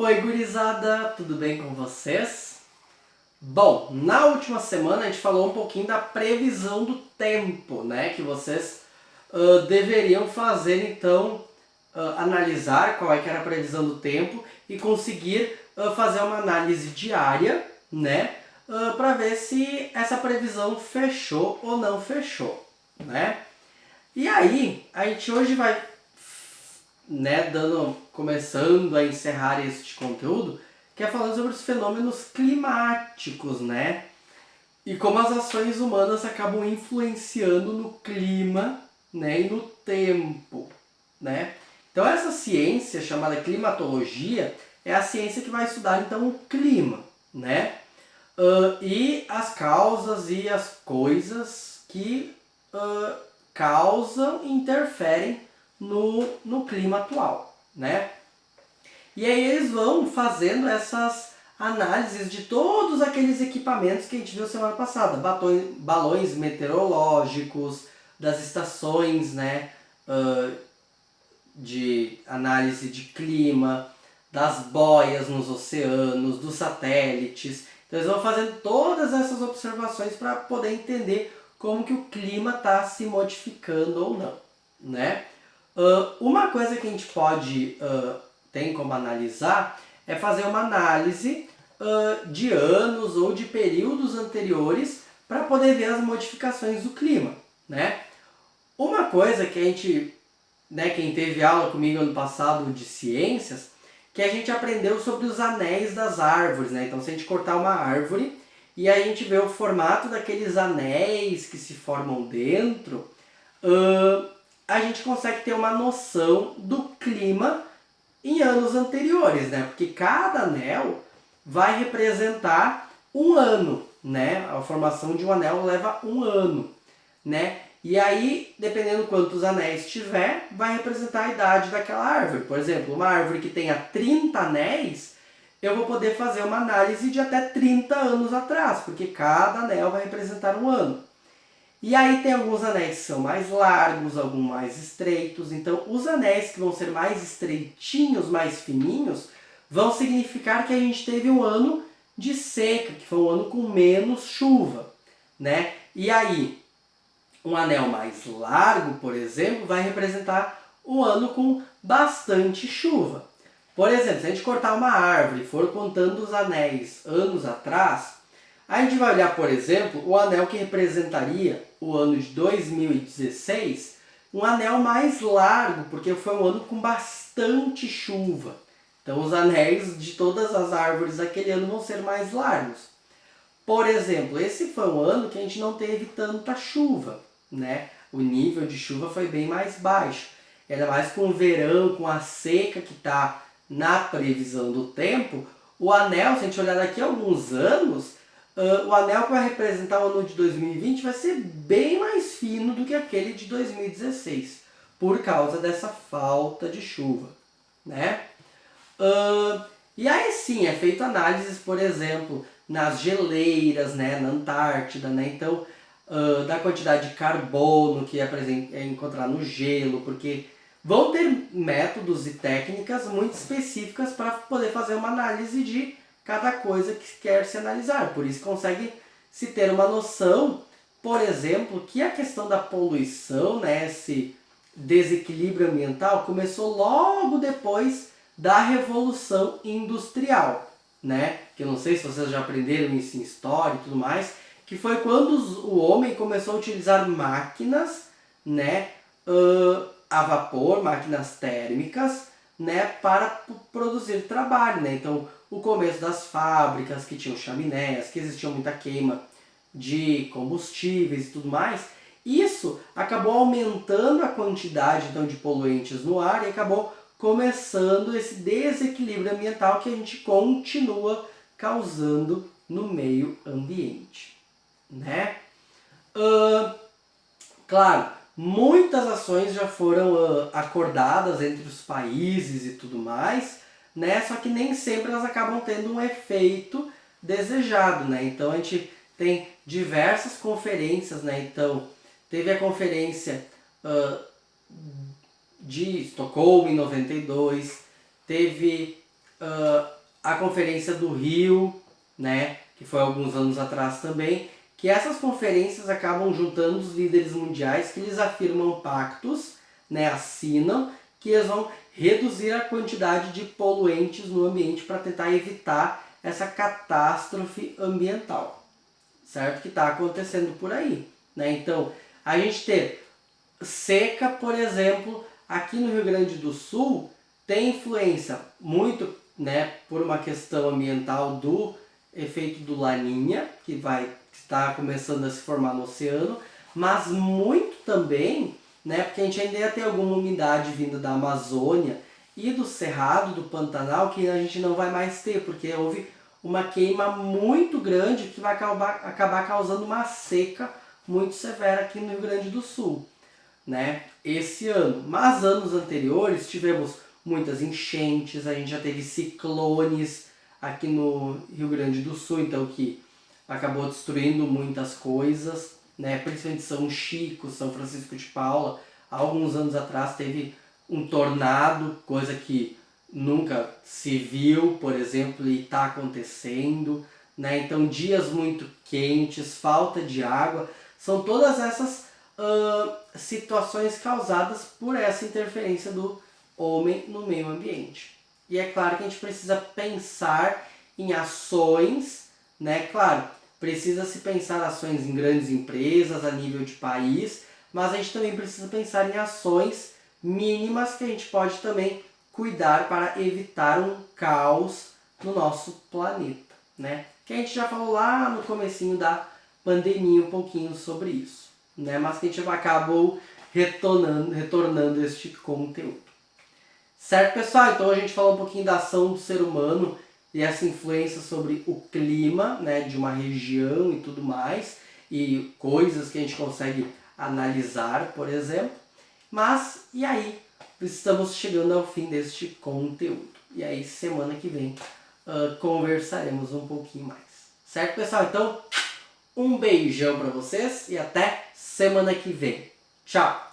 Oi, gurizada, tudo bem com vocês? Bom, na última semana a gente falou um pouquinho da previsão do tempo, né? Que vocês deveriam fazer, então, analisar qual é que era a previsão do tempo e conseguir fazer uma análise diária, né? Para ver se essa previsão fechou ou não fechou, né? E aí, a gente hoje vai, né, começando a encerrar este conteúdo, que é falando sobre os fenômenos climáticos, né? E como as ações humanas acabam influenciando no clima, né, e no tempo, né? Então essa ciência chamada climatologia é a ciência que vai estudar então o clima, né? E as causas e as coisas que causam e interferem no clima atual, né? E aí eles vão fazendo essas análises de todos aqueles equipamentos que a gente viu semana passada, balões meteorológicos, das estações, né, de análise de clima, das boias nos oceanos, dos satélites. Então eles vão fazendo todas essas observações para poder entender como que o clima está se modificando ou não, né? Uma coisa que a gente tem como analisar é fazer uma análise de anos ou de períodos anteriores para poder ver as modificações do clima, né? Uma coisa que a gente, né, quem teve aula comigo ano passado de ciências, que a gente aprendeu sobre os anéis das árvores, né? Então se a gente cortar uma árvore e aí a gente vê o formato daqueles anéis que se formam dentro, a gente consegue ter uma noção do clima em anos anteriores, né? Porque cada anel vai representar um ano, né? A formação de um anel leva um ano, né? E aí, dependendo quantos anéis tiver, vai representar a idade daquela árvore. Por exemplo, uma árvore que tenha 30 anéis, eu vou poder fazer uma análise de até 30 anos atrás, porque cada anel vai representar um ano. E aí tem alguns anéis que são mais largos, alguns mais estreitos. Então, os anéis que vão ser mais estreitinhos, mais fininhos, vão significar que a gente teve um ano de seca, que foi um ano com menos chuva, né? E aí, um anel mais largo, por exemplo, vai representar um ano com bastante chuva. Por exemplo, se a gente cortar uma árvore e for contando os anéis anos atrás, a gente vai olhar, por exemplo, o anel que representaria o ano de 2016, um anel mais largo, porque foi um ano com bastante chuva. Então os anéis de todas as árvores daquele ano vão ser mais largos. Por exemplo, esse foi um ano que a gente não teve tanta chuva, né? O nível de chuva foi bem mais baixo. Ainda mais com o verão, com a seca que está na previsão do tempo, o anel, se a gente olhar daqui a alguns anos, o anel que vai representar o ano de 2020 vai ser bem mais fino do que aquele de 2016, por causa dessa falta de chuva, né? E aí sim, é feito análises, por exemplo, nas geleiras, né, na Antártida, né? Então, da quantidade de carbono que é encontrar no gelo, porque vão ter métodos e técnicas muito específicas para poder fazer uma análise de cada coisa que quer se analisar. Por isso consegue se ter uma noção, por exemplo, que a questão da poluição, né, esse desequilíbrio ambiental, começou logo depois da Revolução Industrial, né? Que eu não sei se vocês já aprenderam isso em história e tudo mais, que foi quando o homem começou a utilizar máquinas, né, a vapor, máquinas térmicas, né, para produzir trabalho, né? Então, o começo das fábricas que tinham chaminés, que existia muita queima de combustíveis e tudo mais, isso acabou aumentando a quantidade então de poluentes no ar e acabou começando esse desequilíbrio ambiental que a gente continua causando no meio ambiente, né? Claro, muitas ações já foram acordadas entre os países e tudo mais, né? Só que nem sempre elas acabam tendo um efeito desejado, né? Então a gente tem diversas conferências, né? Então teve a conferência de Estocolmo em 92, teve a Conferência do Rio, né, que foi alguns anos atrás também, que essas conferências acabam juntando os líderes mundiais que eles afirmam pactos, né, assinam, que eles vão reduzir a quantidade de poluentes no ambiente para tentar evitar essa catástrofe ambiental, certo? Que está acontecendo por aí, né? Então, a gente ter seca, por exemplo, aqui no Rio Grande do Sul, tem influência muito, né, por uma questão ambiental do efeito do Laninha, que vai estar começando a se formar no oceano, mas muito também, né, porque a gente ainda ia ter alguma umidade vinda da Amazônia e do Cerrado, do Pantanal, que a gente não vai mais ter, porque houve uma queima muito grande que vai acabar causando uma seca muito severa aqui no Rio Grande do Sul, né, esse ano. Mas anos anteriores tivemos muitas enchentes, a gente já teve ciclones aqui no Rio Grande do Sul, então que acabou destruindo muitas coisas, né, principalmente São Chico, São Francisco de Paula. Há alguns anos atrás teve um tornado, coisa que nunca se viu, por exemplo, e está acontecendo, né? Então dias muito quentes, falta de água, são todas essas situações causadas por essa interferência do homem no meio ambiente. E é claro que a gente precisa pensar em ações, né? Claro, precisa se pensar ações em grandes empresas, a nível de país, mas a gente também precisa pensar em ações mínimas que a gente pode também cuidar para evitar um caos no nosso planeta, né? Que a gente já falou lá no comecinho da pandemia um pouquinho sobre isso, né? Mas que a gente acabou retornando este conteúdo. Certo, pessoal? Então a gente falou um pouquinho da ação do ser humano e essa influência sobre o clima, né, de uma região e tudo mais, e coisas que a gente consegue analisar, por exemplo. Mas, e aí? Estamos chegando ao fim deste conteúdo. E aí, semana que vem, conversaremos um pouquinho mais. Certo, pessoal? Então, um beijão para vocês e até semana que vem. Tchau!